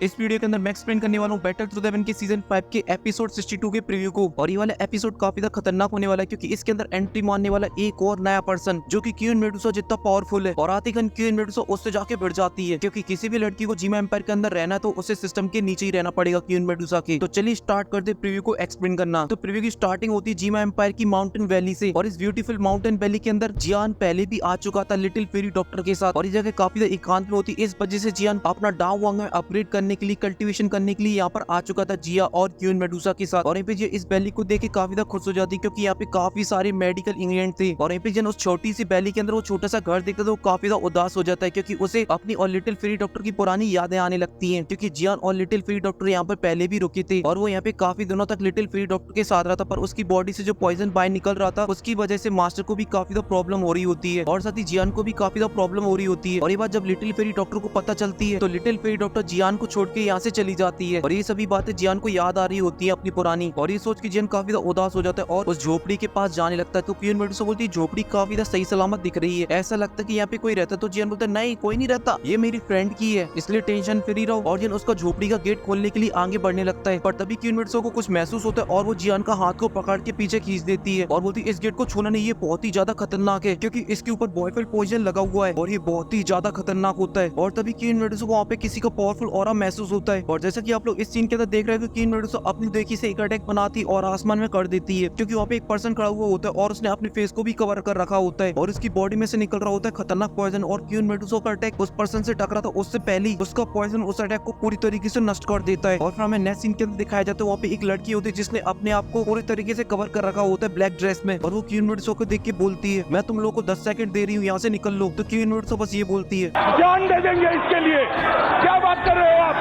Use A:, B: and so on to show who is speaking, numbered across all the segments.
A: इस वीडियो के अंदर मैं एक्सप्लेन करने वाला हूँ बैटल टू द के सीजन 5 के एपिसोड 62 के प्रीव्यू को। और ये वाला एपिसोड काफी ज्यादा खतरनाक होने वाला है क्योंकि इसके अंदर एंट्री मारने वाला एक और नया पर्सन जो कि क्वीन मेडुसा जितना पावरफुल है। और आते ही क्वीन मेडुसा उससे जाके भिड़ जाती है क्योंकि किसी भी लड़की को जीमा एम्पायर के अंदर रहना है तो उसे सिस्टम के नीचे ही रहना पड़ेगा क्वीन मेडुसा के। तो चलिए स्टार्ट करते प्रीव्यू को एक्सप्लेन करना। तो प्रीव्यू की स्टार्टिंग होती है जीमा एम्पायर की माउंटेन वैली से। और इस ब्यूटीफुल माउंटेन वैली के अंदर जियान पहले भी आ चुका था लिटिल फेरी डॉक्टर के साथ। और ये जगह काफी ज्यादा एकांत में होती है, इस वजह से जियान अपना डाउ वांग में अपग्रेड करने के लिए कल्टीवेशन करने के लिए यहाँ पर आ चुका था जिया और क्वीन मेडुसा के साथ। और यहाँ पे ये इस वैली को देख के काफी ज्यादा खुश हो जाती है क्योंकि यहाँ पे काफी सारे मेडिकल इंग्रेडिएंट थे। और यहाँ पे जन उस छोटी सी वैली के अंदर वो छोटा सा घर देखता है तो काफी ज्यादा उदास हो जाता है क्योंकि उसे अपनी और लिटिल फेरी डॉक्टर की पुरानी यादें आने लगती है क्योंकि जियान और लिटिल फेरी डॉक्टर यहाँ पर पहले भी रुके थे और वो यहाँ पे काफी दिनों तक लिटिल फेरी डॉक्टर के साथ रहा था। पर उसकी बॉडी से जो पॉइजन बाहर निकल रहा था उसकी वजह से मास्टर को भी काफी ज्यादा प्रॉब्लम हो रही होती है और साथ ही जियान को भी काफी ज्यादा प्रॉब्लम हो रही होती है। और ये बात जब लिटिल फेरी डॉक्टर को पता चलती है तो लिटिल फेरी डॉक्टर जियान को छोड़ के यहाँ से चली जाती है। और ये सभी बातें जियान को याद आ रही होती है अपनी पुरानी। और ये सोच के जियान काफी ज्यादा उदास हो जाता है और उस झोपड़ी के पास जाने लगता है। तो क्वीन मेडुसा बोलती है झोपड़ी काफी ज्यादा सही सलामत दिख रही है, ऐसा लगता है कि यहाँ पे कोई रहता है। तो जियान बोलता है नहीं कोई नहीं रहता, ये मेरी फ्रेंड की है इसलिए टेंशन फ्री रहो। और जियान उसका झोपड़ी का गेट खोलने के लिए आगे बढ़ने लगता है पर तभी क्वीन मेडुसा को कुछ महसूस होता है और वो जियान का हाथ को पकड़ के पीछे खींच देती है और बोलती है इस गेट को छूना नहीं, ये बहुत ही ज्यादा खतरनाक है क्योंकि इसके ऊपर बॉयफ्रेंड पॉइजन लगा हुआ है और ये बहुत ही ज्यादा खतरनाक होता है। और तभी क्वीन मेडुसा को वहाँ पे किसी का पावरफुल ऑरा महसूस होता है। और जैसा कि आप लोग इस सीन के अंदर देख रहे हैं कि क्वीन मेडुसा अपनी देखी से एक अटैक बनाती और आसमान में कर देती है क्योंकि वहाँ पे एक पर्सन खड़ा हुआ होता है और उसने अपने फेस को भी कवर कर रखा होता है और उसकी बॉडी में से निकल रहा होता है खतरनाक पॉइजन। और क्वीन मेडुसा का अटैक उस पर्सन से टकरा था उससे पहले उसका पॉइजन उस अटैक को पूरी तरीके से नष्ट कर देता है। और फिर हमें नेक्स्ट सीन के अंदर दिखाया जाता है वहाँ पे एक लड़की होती है जिसने अपने आप को पूरी तरीके से कवर कर रखा होता है ब्लैक ड्रेस में और वो क्वीन मेडुसा को देख के बोलती है मैं तुम लोग को 10 सेकंड दे रही हूँ, यहाँ से निकल लो। तो क्वीन मेडुसा बस ये बोलती है
B: जान दे देंगे इसके लिए। क्या बात कर रहे हो आप?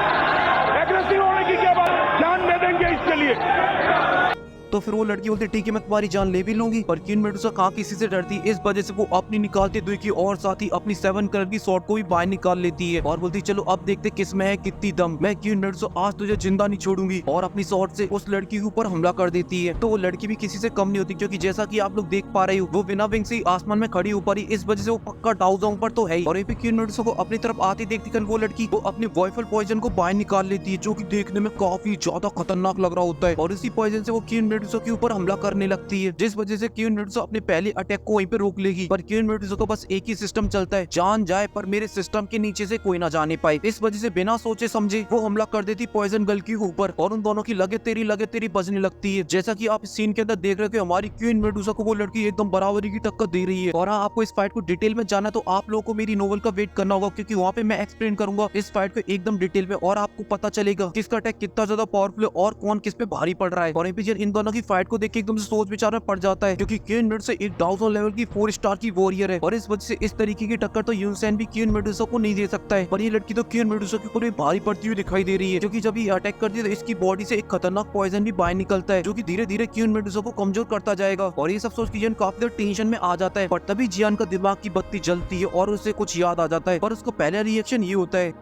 B: एग्रेसिव होने की क्या बात? जान दे देंगे इसके लिए।
A: तो फिर वो लड़की बोलती है ठीक है मैं तुम्हारी जान ले भी लूंगी। पर क्वीन मेडुसा कहाँ किसी से डरती है, इस वजह से वो अपनी निकालती दुई की और साथ ही अपनी 7 कलर की शॉर्ट को भी बाहर निकाल लेती है और बोलती चलो अब देखते किस में है कितनी दम, मैं क्वीन मेडुसा आज तुझे जिंदा नहीं छोड़ूंगी। और अपनी शॉर्ट से उस लड़की के ऊपर हमला कर देती है। तो वो लड़की भी किसी से कम नहीं होती क्योंकि जैसा की आप लोग देख पा रहे हो वो बिना विंग से आसमान में खड़ी ऊपर ही, इस वजह से वो पक्का डाउन पर तो है ही। और ये क्वीन मेडुसा को अपनी तरफ आती देखती वो लड़की वो अपने बॉयफ्रेंड पॉइजन को बाहर निकाल लेती है जो की देखने में काफी ज्यादा खतरनाक लग रहा होता है। और इसी पॉइजन से वो क्वीन मेडुसा के ऊपर हमला करने लगती है जिस वजह से क्वीन मेडुसा अपने पहले अटैक को वहीं पे रोक लेगी। पर क्वीन मेडुसा को बस एक ही सिस्टम चलता है, जान जाए पर मेरे सिस्टम के नीचे से कोई ना जाने पाए। इस वजह से बिना सोचे समझे वो हमला कर देती पॉइजन गर्ल के ऊपर और उन दोनों की लगे तेरी बजने लगती है। जैसा कि आप इस सीन के अंदर देख रहे हो कि हमारी क्वीन मेडुसा को वो लड़की एकदम बराबरी की टक्कर दे रही है। और हाँ, आपको इस फाइट को डिटेल में जाना तो आप लोगों को मेरी नोवेल का वेट करना होगा क्योंकि वहाँ पे मैं एक्सप्लेन करूंगा इस फाइट को एकदम डिटेल में और आपको पता चलेगा किसका अटैक कितना ज्यादा पावरफुल है और कौन किस पे भारी पड़ रहा है। और इन दोनों की फाइट को देख के एकदम से सोच विचार में पड़ जाता है क्योंकि क्वीन मेडुसा एक 1000 लेवल की 4 स्टार की वॉरियर है और इस वजह से इस तरीके की टक्कर तो यूनसेन भी क्वीन मेडुसा को नहीं दे सकता है। पर ये लड़की तो क्वीन मेडुसा के ऊपर भारी पड़ती हुई दिखाई दे रही है क्योंकि जब ये अटैक करती है तो इसकी बॉडी से एक खतरनाक पॉइजन भी बाहर निकलता है जो कि धीरे धीरे क्वीन मेडुसा को कमजोर करता जाएगा। और ये सब सोच के जियान काफी ज्यादा टेंशन में आ जाता है। पर तभी जियान का दिमाग की बत्ती जलती है और उसे कुछ याद आ जाता है। पर उसका पहला रिएक्शन ये होता है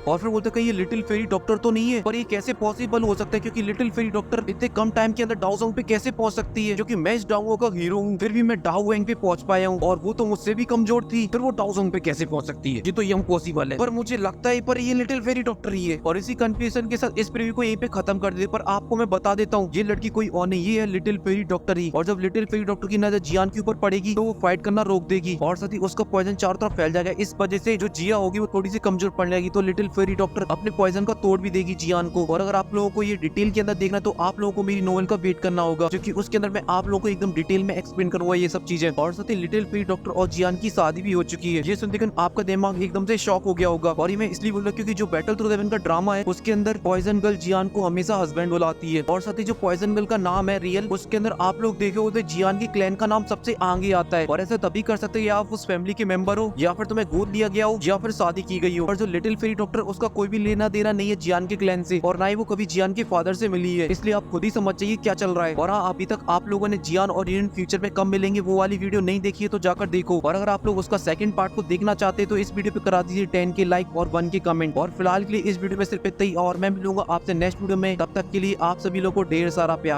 A: और फिर बोलते कहीं ये लिटिल फेरी डॉक्टर तो नहीं है। पर ये कैसे पॉसिबल हो सकता है क्योंकि लिटिल फेरी डॉक्टर इतने कम टाइम के अंदर डाउजोंग पे कैसे पहुंच सकती है, जो कि मैं इस डाउओ का हीरो हूँ फिर भी मैं डाउएंग पे पहुंच पाया हूँ और वो तो मुझसे भी कमजोर थी, फिर वो डाउजोंग पे कैसे पहुंच सकती है, ये तो इम्पॉसिबल है। पर मुझे लगता है पर ये लिटिल फेरी डॉक्टर ही है। और इसी कंफ्यूजन के साथ इस प्रीव्यू को यहीं पे खत्म कर देते। पर आपको मैं बता देता हूँ ये लड़की कोई और नहीं, ये है लिटिल फेरी डॉक्टर ही। और जब लिटिल फेरी डॉक्टर की नजर जियान के ऊपर पड़ेगी तो वो फाइट करना रोक देगी और साथ ही उसका पॉइजन चारों तरफ फैल जाएगा। इस वजह से जो जिया होगी वो थोड़ी सी कमजोर पड़ने लगेगी तो लिटिल फेरी डॉक्टर अपने पॉइजन का तोड़ भी देगी जियान को। और अगर आप लोगों को ये डिटेल के अंदर देखना तो आप लोगों को मेरी नोवेल का वेट करना होगा क्योंकि उसके अंदर मैं आप लोगों को एकदम डिटेल में एक्सप्लेन करूंगा ये सब चीजें। और साथ ही लिटिल फेरी डॉक्टर और जियान की शादी भी हो चुकी है। ये सुनकर आपका दिमाग एकदम से शॉक हो गया होगा। और ये मैं इसलिए बोल रहा हूँ क्योंकि जो बैटल थ्रू हेवन का ड्रामा है उसके अंदर पॉइजन गर्ल जियान को हमेशा हस्बैंड बुलाती है। और साथ ही जो पॉइजन गर्ल का नाम है रियल उसके अंदर आप लोग देखे होते जियान की क्लैन का नाम सबसे आगे आता है। और ऐसा तभी कर सकते हैं आप उस फैमिली के मेंबर हो या फिर तुम्हें गोद लिया गया हो या फिर शादी की गई हो। और जो लिटिल फेरी डॉक्टर उसका कोई भी लेना देना नहीं है जियान के क्लैन से और ना ही वो कभी जियान के फादर से मिली है, इसलिए आप खुद ही समझ जाइए क्या चल रहा है। और हाँ, अभी तक आप लोगों ने जियान और इन फ्यूचर में कब मिलेंगे वो वाली वीडियो नहीं देखी है तो जाकर देखो। और अगर आप लोग उसका सेकंड पार्ट को देखना चाहते हैं तो इस वीडियो पे करा दीजिए 10 के लाइक और 1 के कमेंट। और फिलहाल के लिए इस वीडियो में सिर्फ इतना ही और मैं मिलूंगा आपसे नेक्स्ट वीडियो में। तब तक के लिए आप सभी लोगों को ढेर सारा प्यार।